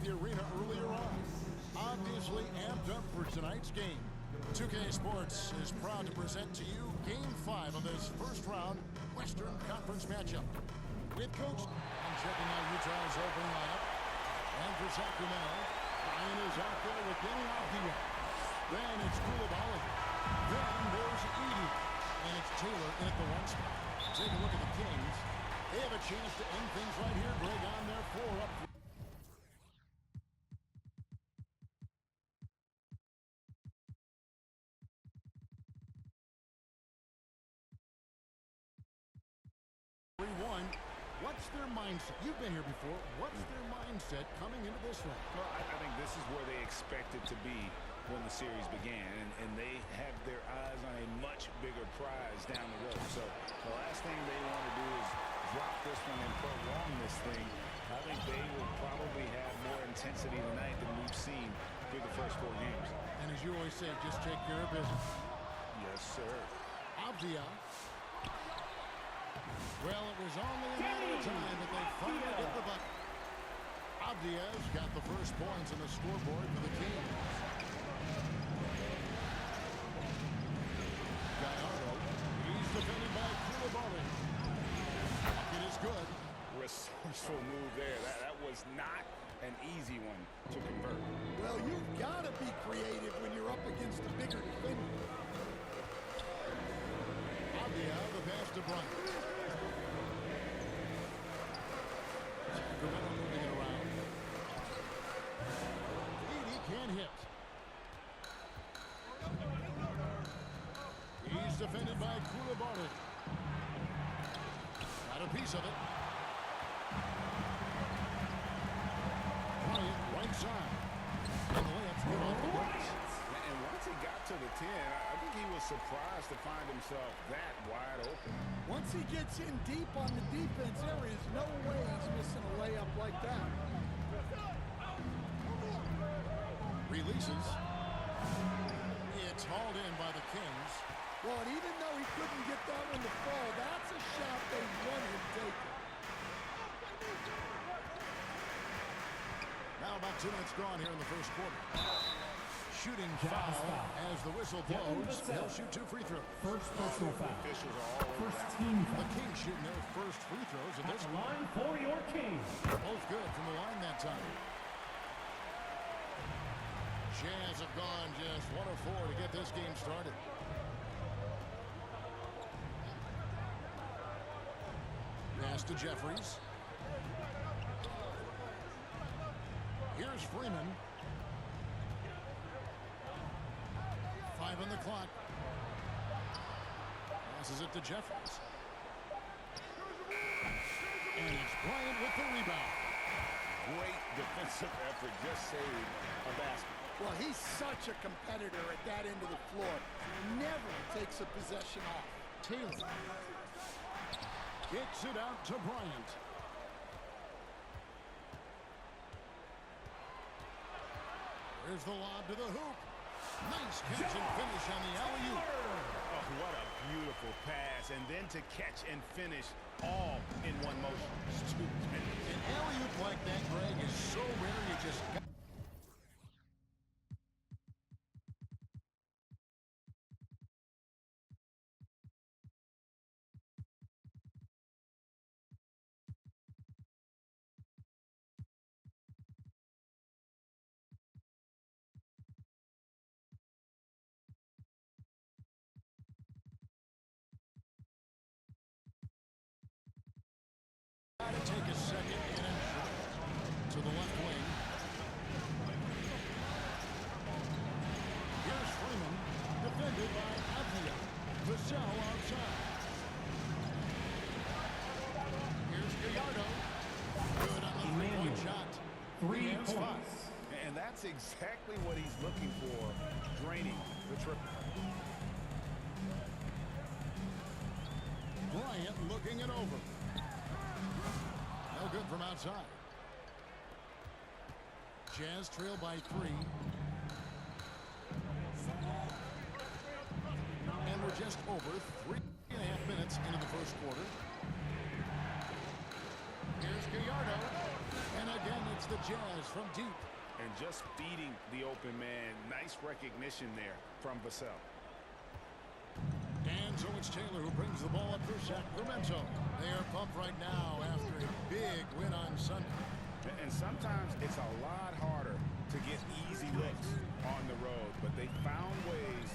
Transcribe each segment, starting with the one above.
the arena earlier on. Obviously amped up for tonight's game. 2K Sports is proud to present to you Game 5 of this first-round Western Conference matchup. With Coach and checking out Utah's opening lineup. And for Sacramento, Ryan is out there with Danny Avdia. Then it's Koulibaly. Then there's Edie. And it's Taylor in at the 1 spot. Take a look at the Kings. They have a chance to end things right here, Greg, on their 4-up. What's their mindset? You've been here before. What's their mindset coming into this one? Well, I think this is where they expected to be when the series began, and they have their eyes on a much bigger prize down the road. So the last thing they want to do is drop this one and prolong this thing. I think they will probably have more intensity tonight than we've seen through the first 4 games. And as you always say, just take care of business. Yes, sir. Avdia. Well, it was only a matter of time, but they finally get the bucket. Avdia's got the first points on the scoreboard for the Kings. Gallardo. He's defended by Koulibaly. It is good. Resourceful move there. That was not an easy one to convert. Well, you've got to be creative when you're up against a bigger defender. Avdia, the pass to Bryant. Sacramento moving it around. Edie can't hit. He's defended by Koulibaly. Got a piece of it. Bryant, right side. And the layup's good off the glass. And once he got to the 10, I think he was surprised to find himself that wide open. Once he gets in deep on the defense, there is no way he's missing a layup like that. Releases. It's hauled in by the Kings. Well, and even though he couldn't get that one to fall, that's a shot they want him taking. Now about 2 minutes gone here in the first quarter. Shooting foul as the whistle blows. They'll shoot 2 free throws. First personal foul. Officials are all over First that. team The foul. Kings shooting their first free throws of At this the one. line for your Kings. Both good from the line that time. Jazz have gone just 1 of 4 to get this game started. Pass to Jeffries. Here's Freeman. 5 on the clock. Passes it to Jeffries. And it's Bryant with the rebound. Great defensive effort, just saved a basket. Well, he's such a competitor at that end of the floor. Never takes a possession off. Taylor kicks it out to Bryant. There's the lob to the hoop. Nice catch and finish on the alley-oop. Oh, what a beautiful pass. And then to catch and finish all in one motion. Stupendous. An alley-oop like that, Greg, is so rare you just got. Got to take a second in and to the left wing. Here's Freeman, defended by Avdia. Vassell outside. Here's Gallardo. Good on the three-point shot. 3 points. And that's exactly what he's looking for, draining the triple. Bryant looking it over. No good from outside. Jazz trail by 3. And we're just over 3.5 minutes into the first quarter. Here's Gallardo. And again, it's the Jazz from deep. And just feeding the open man. Nice recognition there from Vassell. And so it's Taylor who brings the ball up for Sacramento. They are pumped right now after a big win on Sunday. And sometimes it's a lot harder to get easy looks on the road, but they found ways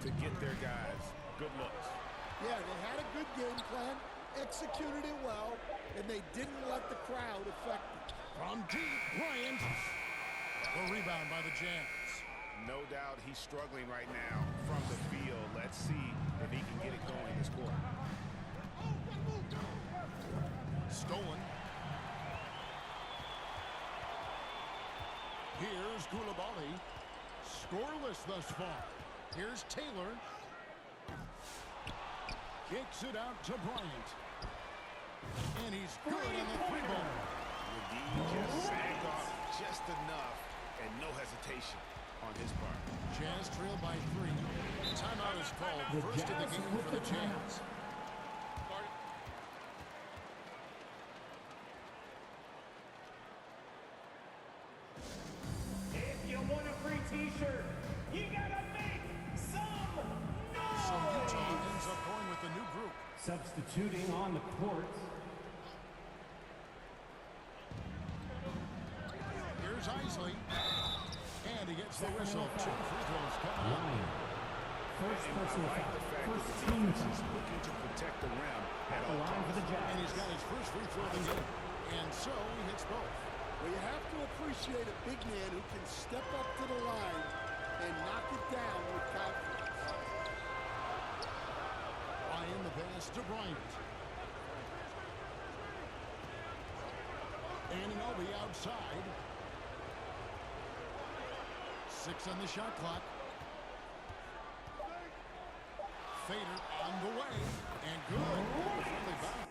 to get their guys good looks. Yeah, they had a good game plan, executed it well, and they didn't let the crowd affect it. From deep, Bryant. The rebound by the Jazz. No doubt he's struggling right now from the field. Let's see if he can get it going this quarter. Stolen. Here's Coulibaly. Scoreless thus far. Here's Taylor. Kicks it out to Bryant. And he's good on the three ball. Just sagged off just enough and no hesitation on his part. Jazz trail by 3. Timeout is called. First of the game for the Jazz. If you want a free t-shirt, you gotta make some noise! So Utah ends up going with the new group. Substituting on the court. Here's Isley. And he gets the whistle. 2 free throws coming up. Ryan. First personal I like foul. the fact First that the team defense is foul. looking to protect the rim at The all line for the times. And Jazz. he's got his first free throw of the game. And so he hits both. Well, you have to appreciate a big man who can step up to the line and knock it down with confidence. Ryan the pass to Bryant. Anunoby outside. 6 on the shot clock. Fader on the way. And good. Friendly foul.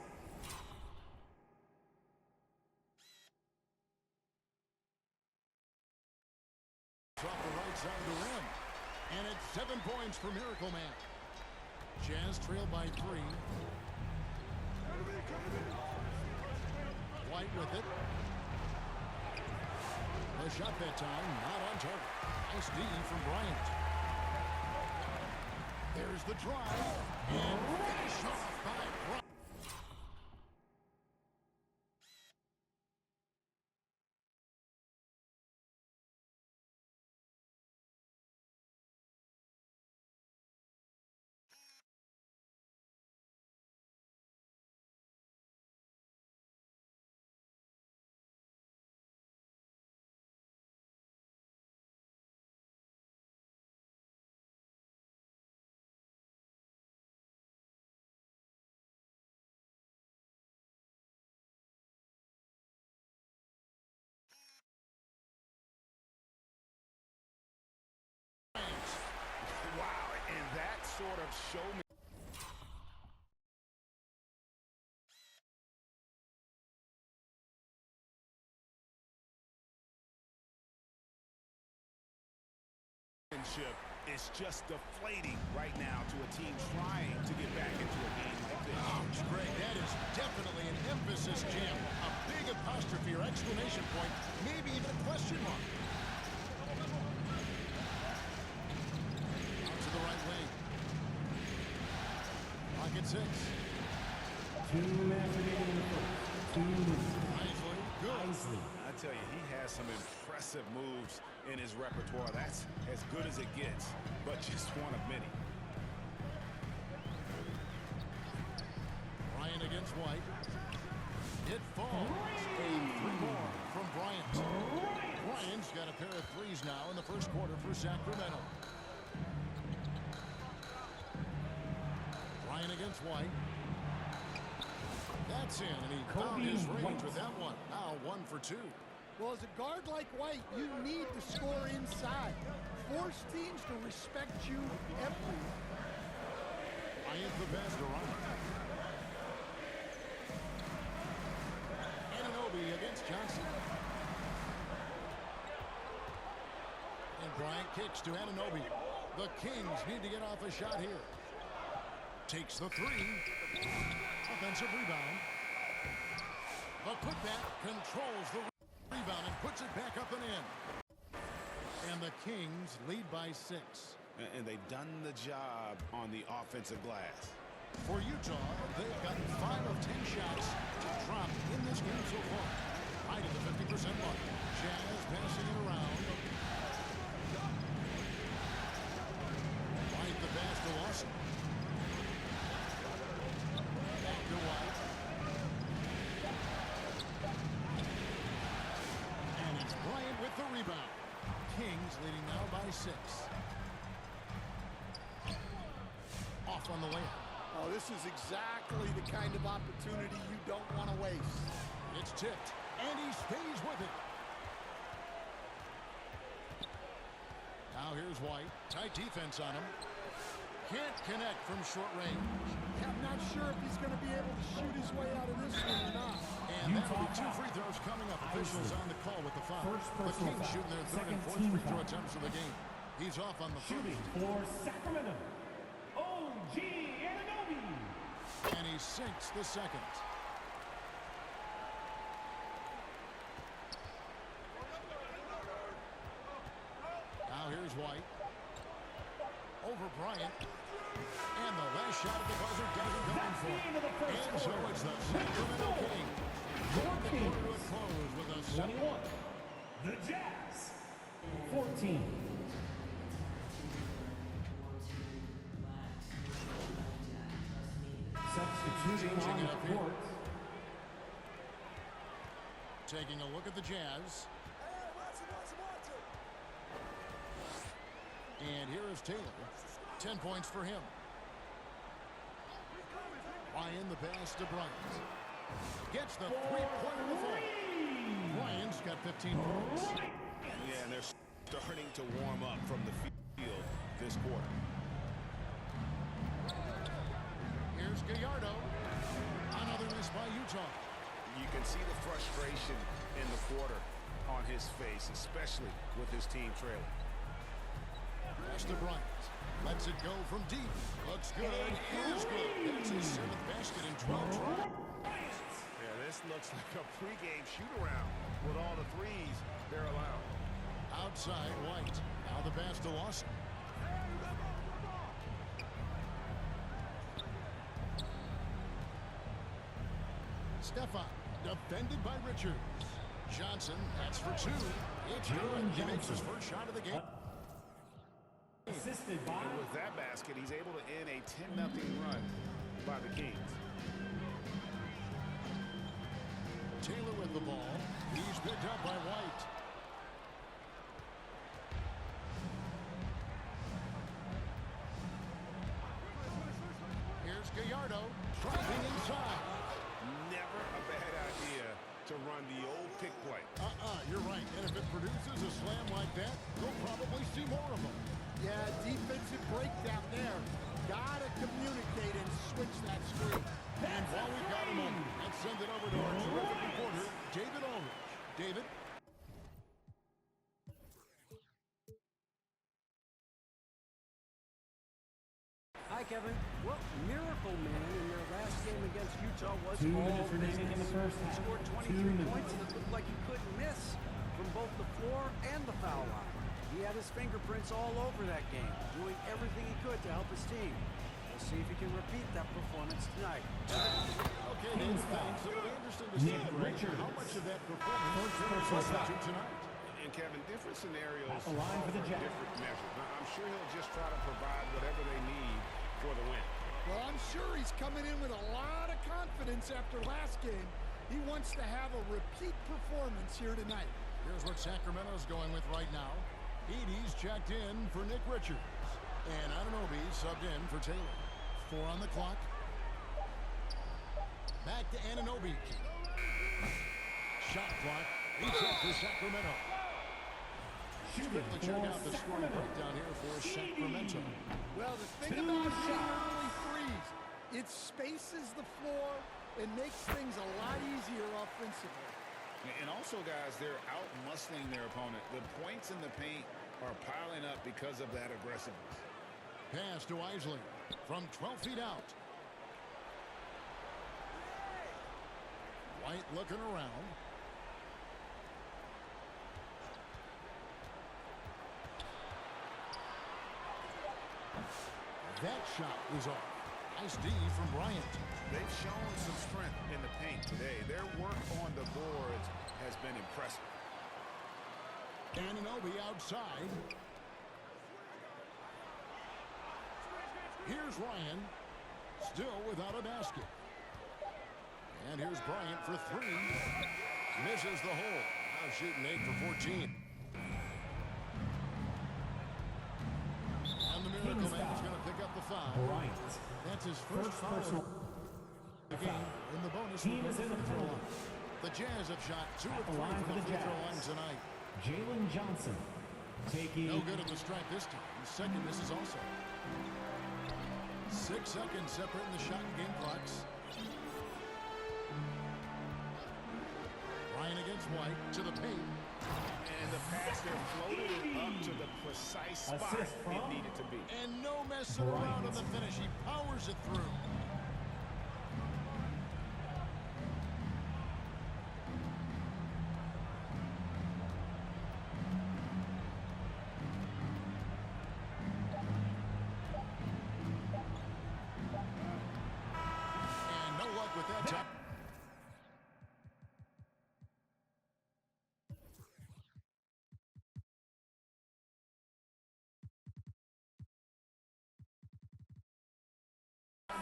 Drop the right side of the rim. And it's 7 points for Miracle Man. Jazz trail by 3. White with it. The shot that time, not on target. Nice D from Bryant. There's the drive. And finish off by Bryant. Wow, and that sort of showmanship. Is just deflating right now to a team trying to get back into a game like this. Ouch, Greg, that is definitely an emphasis jam. A big apostrophe or exclamation point, maybe even a question mark. Out to the right wing. Pocket 6. 2 minutes remaining in the first. 2 minutes. Isley, good. Isley. I tell you, he has some impressive moves in his repertoire. That's as good as it gets, but just one of many. Bryant against White. It falls. 3 more from Bryant. Bryant's got a pair of threes now in the first quarter for Sacramento. Bryant against White. That's in, and he found his range with that one. Now 1 for 2. Well, as a guard like White, you need to score inside. Force teams to respect you everywhere. Bryant the pass to Ryan. Anunoby against Johnson. And Bryant kicks to Anunoby. The Kings need to get off a shot here. Takes the 3. Offensive rebound. The putback controls the puts it back up and in. And the Kings lead by 6. And they've done the job on the offensive glass. For Utah, they've gotten 5 of 10 shots to drop in this game so far. Right at the 50% mark. Jazz passing it around. White the pass to Lawson. Back to White. And it's Bryant with the rebound. Kings leading now by 6. Off on the layup. Oh, this is exactly the kind of opportunity you don't want to waste. It's tipped, and he stays with it. Now here's White. Tight defense on him. Can't connect from short range. I'm not sure if he's going to be able to shoot his way out of this one or not. And that'll be 2 free throws coming up. Officials on the call with the foul. The Kings shooting their 3rd and 4th free throw attempts of the game. He's off on the Shooting for Sacramento, R1G5. And he sinks the second. Now here's White. Over Bryant. And the last shot of the buzzer doesn't go in for him. And so it's the Sacramento Kings. Going the quarter to a close with a 21. The Jazz, 14. Substituting on the court. Taking a look at the Jazz. And here is Taylor. 10 points for him. Ryan the pass to Bryant. Gets the three-pointer to fall. Bryant's got 15 points. Yeah, and they're starting to warm up from the field this quarter. Here's Gallardo. Another miss by Utah. You can see the frustration in the quarter on his face, especially with his team trailing. Pass to Bryant. Lets it go from deep. Looks good. Is good. That's his 7th basket in 12 tries. Yeah, this looks like a pregame shoot-around with all the threes they're allowed. Outside White. Now the pass to Lawson. Stefan, defended by Richards. Johnson, that's for 2. It's good. He makes his first shot of the game. Assisted by. And with that basket, he's able to end a 10-0 run by the Kings. Taylor with the ball. He's picked up by White. Here's Gallardo. Driving inside. Never a bad idea to run the old pick play. You're right. And if it produces a slam like that, we'll probably see more of them. Yeah, defensive breakdown there. Gotta communicate and switch that screen. And while we've got a moment, let's send it over to our terrific reporter, David Ulrich. David? Hi, Kevin. Well, Miracle Man in their last game against Utah was 2 all minutes remaining in the first He half. scored 2 23 minutes. points, and it looked like he couldn't miss from both the floor and the foul line. He had his fingerprints all over that game, doing everything he could to help his team. We'll see if he can repeat that performance tonight. Okay, David, thanks. It'll be interesting to see, Greg, how much of that performance is tonight. And Kevin, different scenarios At the line for the Jazz. different measures. I'm sure he'll just try to provide whatever they need for the win. Well, I'm sure he's coming in with a lot of confidence after last game. He wants to have a repeat performance here tonight. Here's what Sacramento's going with right now. Edey's checked in for Nick Richards. And Anunoby subbed in for Taylor. 4 on the clock. Back to Anunoby. Shot clock. He's up for Sacramento. Quickly check out the scoring breakdown here for Sacramento. Well, the thing about shooting early threes, it spaces the floor and makes things a lot easier offensively. And also, guys, they're out-muscling their opponent. The points in the paint are piling up because of that aggressiveness. Pass to Isley from 12 feet out. White looking around. That shot is off. Nice D from Bryant. They've shown some strength in the paint today. Their work on the boards has been impressive. Anunoby outside. Here's Ryan. Still without a basket. And here's Bryant for three. Misses the hole. Now shooting 8 for 14. And the Miracle Man is going to pick up the foul. Bryant. That's his first foul. The game in the bonus. Team is in the penalty. The Jazz have shot 2 of 3 line from for the the free throw Jazz. line tonight. Jalen Johnson taking. No good at the stripe this time. Second misses also. 6 seconds separating the shot and game clocks. Ryan against White to the paint. And the pass there floated it up to the precise spot Assist from it needed to be. And no messing around on the finish. He powers it through. And no luck with that top.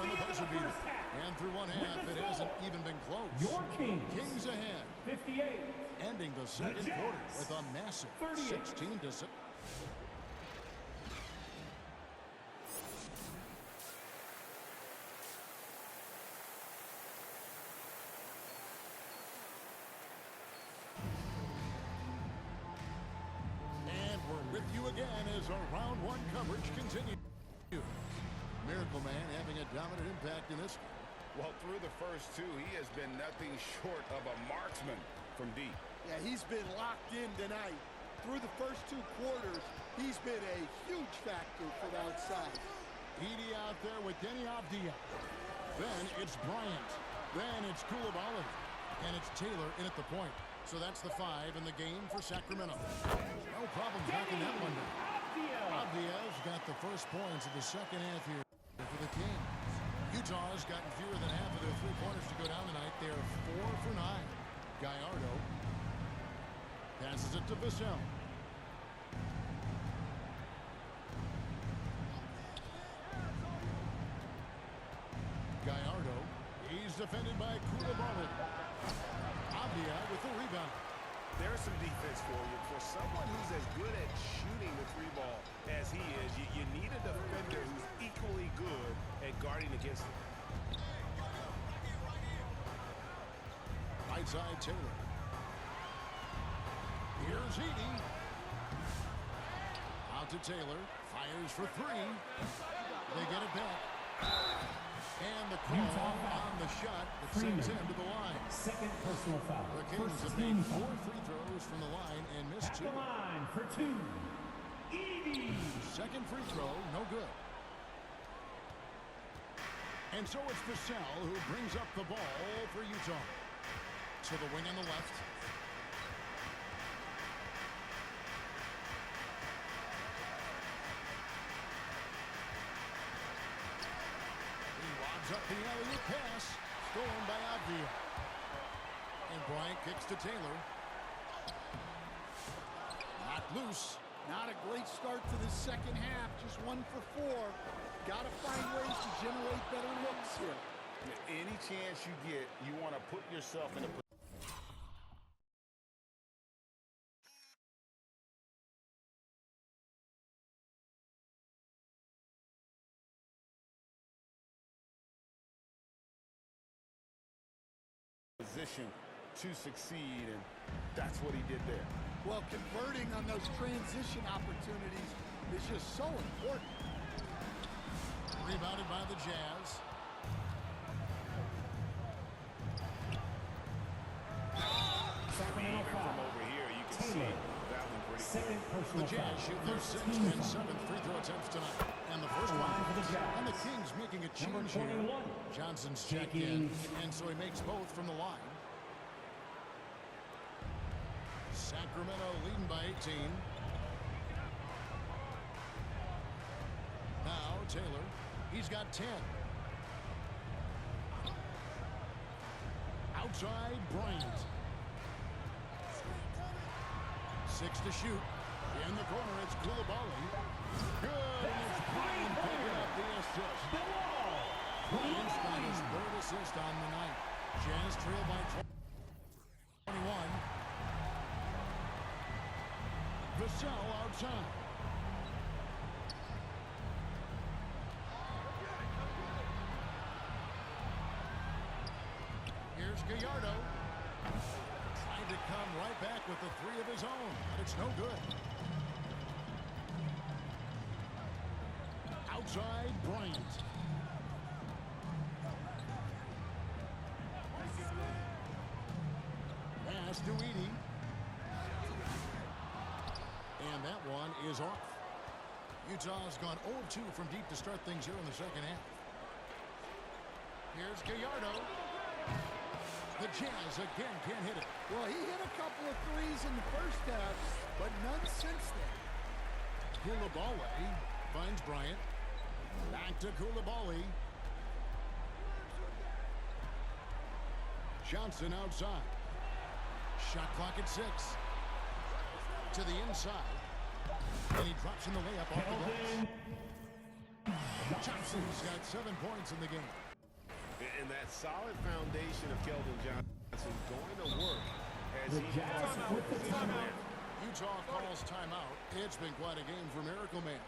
On the buzzer beater. And through one half, it hasn't even been close. Your Kings. Kings ahead. 58. Ending the second Jazz. quarter with a massive 38. 16 to 6. And we're with you again as our round one coverage continues. Miracle Man having a dominant impact in this game. Well, through the first two, he has been nothing short of a marksman from deep. Yeah, he's been locked in tonight. Through the first 2 quarters, he's been a huge factor from outside. Edie out there with Denny Avdia. Then it's Bryant. Then it's Koulibaly. And it's Taylor in at the point. So that's the 5 in the game for Sacramento. No problem knocking that one down. Avdia's got the first points of the second half here for the Kings. Utah's gotten fewer than half of their three-pointers to go down tonight. They're 4 for 9. Gallardo passes it to Vassell. Gallardo, he's defended by Koulibaly. Avdia with the rebound. There's some defense for you. For someone who's as good at shooting the 3-ball as he is, you need a defender who's equally good at guarding against him. Right side Taylor. Here's Edie. Out to Taylor. Fires for 3. They get it back. And the call on the shot that sends him to the line. Second personal foul. The Kings First have team made 4 foul. free throws from the line and missed At 2. the line for 2. Edie. Second free throw, no good. And so it's Vassell who brings up the ball for Utah. To the wing on the left. He lobs up the alley-oop pass. Stolen by Avdia. And Bryant kicks to Taylor. Knocked loose. Not a great start to the second half. Just 1 for 4. Got to find ways to generate better looks here. Any chance you get, you want to put yourself in a position to succeed, and that's what he did there. Well, converting on those transition opportunities is just so important. Rebounded by the Jazz. Sacramento Even foul. from over here, you can see Taylor. that one pretty Second clear. The personal Jazz foul. shoot their First 6th team and foul. 7th free throw attempts tonight. And the first one. Line for the Jazz. And the Kings making a Number change here. 21. Johnson's checked Taking- in. And so he makes both from the line. Sacramento leading by 18. Now Taylor. He's got 10. Outside, Bryant. 6 to shoot. In the corner, it's Koulibaly. Good, and it's Bryant picking up the assist. Bryant's got his 3rd assist on the night. Jazz trail by 21. Vassell outside. Here's Gallardo. Trying to come right back with the 3 of his own, but it's no good. Outside, Bryant. Pass to Edey. And that one is off. Utah's gone 0-2 from deep to start things here in the second half. Here's Gallardo. The Jazz again can't hit it. Well, he hit a couple of threes in the first half, but none since then. Koulibaly finds Bryant. Back to Koulibaly. Johnson outside. Shot clock at 6. To the inside. And he drops in the layup off the glass. Johnson's got 7 points in the game. And that solid foundation of Keldon Johnson going to work as he gets Timeout. Utah calls timeout. It's been quite a game for Miracle Man.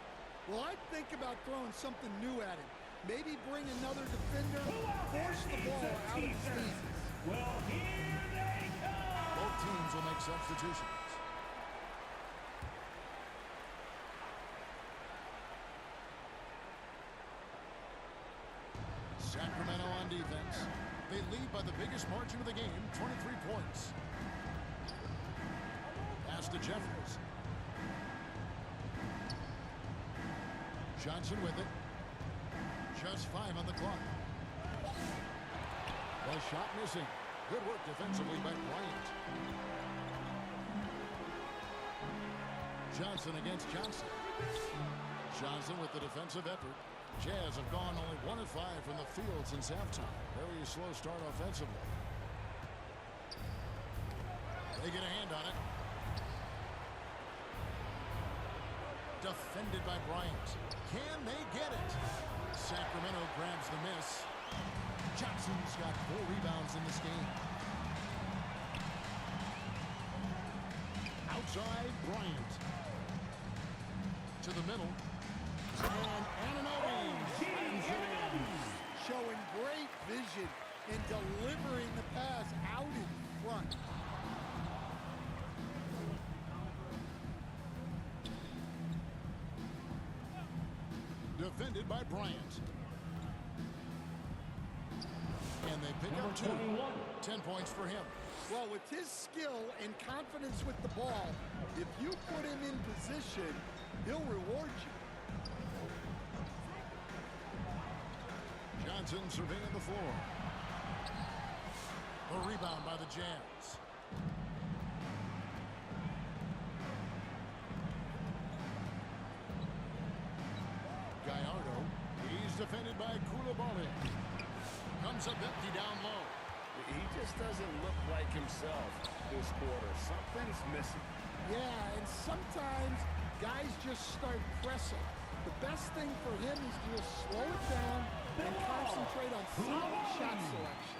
Well, I think about throwing something new at him. Maybe bring another defender, force the ball out of his hands. Well, here they come. Both teams will make substitutions. Sacramento on defense. They lead by the biggest margin of the game, 23 points. Pass to Jeffries. Johnson with it. Just 5 on the clock. The shot missing. Good work defensively by Bryant. Johnson against Johnson. Johnson with the defensive effort. Jazz have gone only 1 of 5 from the field since halftime. Very slow start offensively. They get a hand on it. Defended by Bryant. Can they get it? Sacramento grabs the miss. Johnson's got 4 rebounds in this game. Outside, Bryant. To the middle. And Anunoby finds it in. Showing great vision in delivering the pass out in front. Defended by Bryant. And they pick up 2. 10 points for him. Well, with his skill and confidence with the ball, if you put him in position, he'll reward you. Johnson surveying the floor. The rebound by the Jazz. Gallardo. He's defended by Koulibaly. Comes up empty down low. He just doesn't look like himself this quarter. Something's missing. Yeah, and sometimes guys just start pressing. The best thing for him is to just slow it down and concentrate on solid shot selection.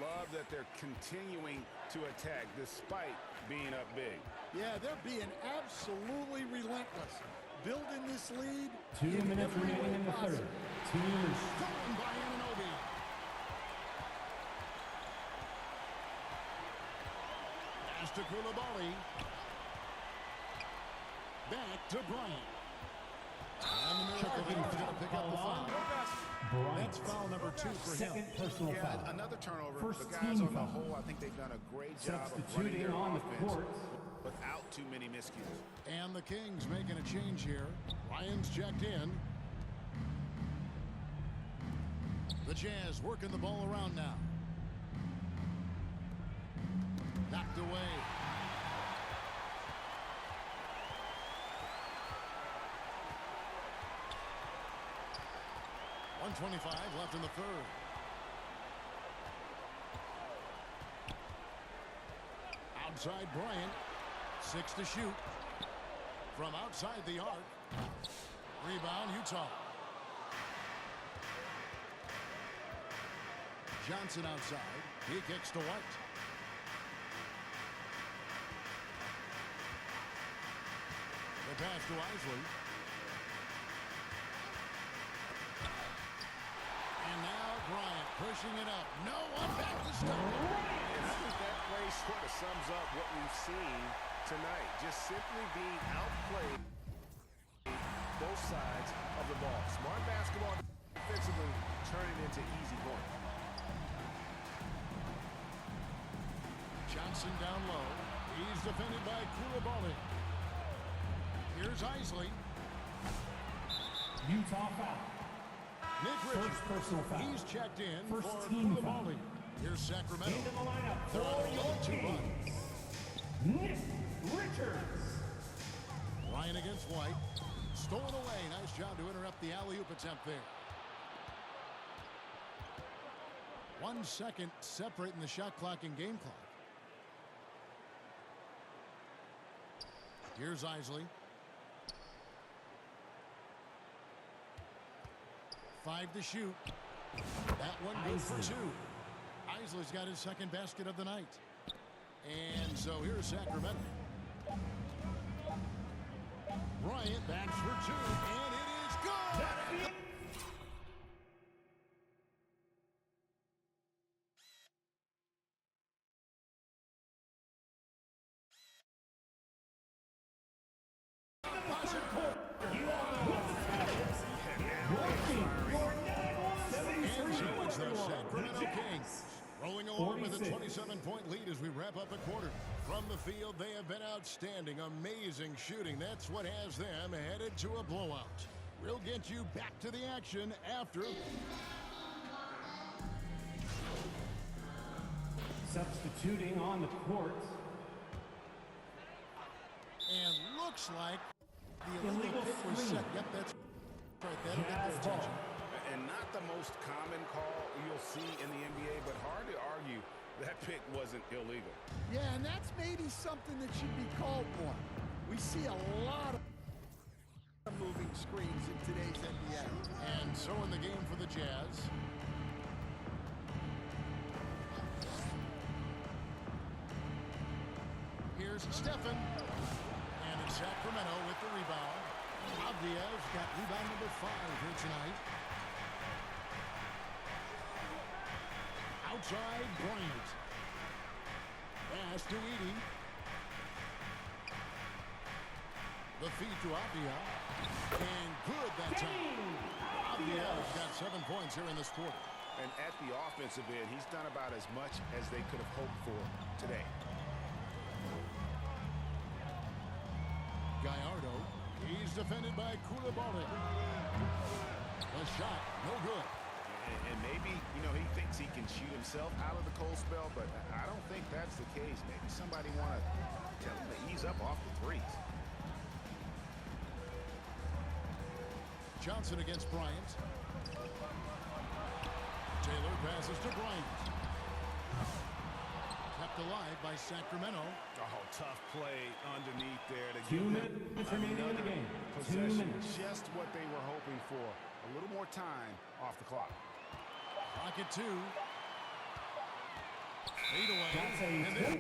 Love that they're continuing to attack despite being up big. Yeah, they're being absolutely relentless. Building this lead. 2 minutes remaining in the third. Team Stolen by Anunoby. Pass to Koulibaly. Back to Bryant. And the Miracle Man's going to pick up the foul. That's foul number 2 for him. second personal foul. Another turnover. First The guys team on the foul. whole, I think they've done a great job of running Substituting their on the offense court. without too many miscues. And the Kings making a change here. Ryan's checked in. The Jazz working the ball around now. Knocked away. 1:25 left in the third. Outside Bryant. 6 to shoot. From outside the arc. Rebound, Utah. Johnson outside. He kicks to White. The pass to Isley. And now Bryant pushing it up. No one back to stop it. And I think that play sort of sums up what we've seen tonight. Just simply being outplayed both sides of the ball. Smart basketball defensively turning into easy going. Johnson down low. He's defended by Koulibaly. Here's Isley. Utah foul. Nick First Richards. personal foul. He's checked in First for team foul. Koulibaly. Here's Sacramento. Into the lineup They're for on your 2 team, runs. Nick Richards. Ryan against White. Stolen away. Nice job to interrupt the alley-oop attempt there. 1 second separating the shot clock and game clock. Here's Isley. 5 to shoot. That one good for 2. Isley's got his second basket of the night. And so here's Sacramento. Bryant backs for 2, and it is good! Sacramento Kings rolling along with a 27-point lead as we wrap up a quarter. From the field, they have been outstanding. Amazing shooting. That's what has them headed to a blowout. We'll get you back to the action after. Substituting on the court. And looks like the illegal kick was set. Yep, that's right. That'll get their attention. And not the most common call you'll see in the NBA, but hard to argue that pick wasn't illegal. Yeah, and that's maybe something that should be called more. We see a lot of moving screens in today's NBA. And so in the game for the Jazz. Here's Stephen. And it's Sacramento with the rebound. Diaz got rebound number 5 here tonight. Outside Bryant. Pass to Edey. The feed to Avdia. And good that time. Avdia's got 7 points here in this quarter. And at the offensive end, he's done about as much as they could have hoped for today. Gallardo. He's defended by Koulibaly. The shot, no good. And maybe, you know, he thinks he can shoot himself out of the cold spell, but I don't think that's the case. Maybe somebody want to tell him to ease up off the threes. Johnson against Bryant. Taylor passes to Bryant. Kept alive by Sacramento. Oh, tough play underneath there to 2 give minutes them remaining in the game. 2 possession. minutes. Just what they were hoping for. A little more time off the clock. Clock at 2. Fade away. That's a And then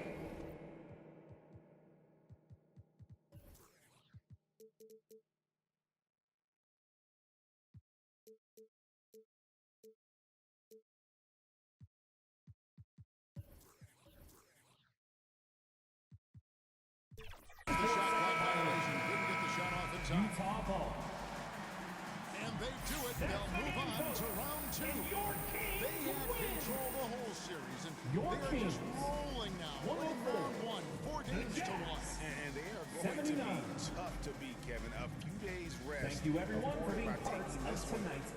the shot clock violation. Couldn't get the shot off in time. Utah ball. And they do it. They'll move on to round 2. They had control the whole series, and Your they are Kings. just rolling now. Winning round 1, 4 games to 1. And they are going to be 79. tough to beat, Kevin. A few days rest. Thank you everyone for being afforded by part taking of this one. tonight's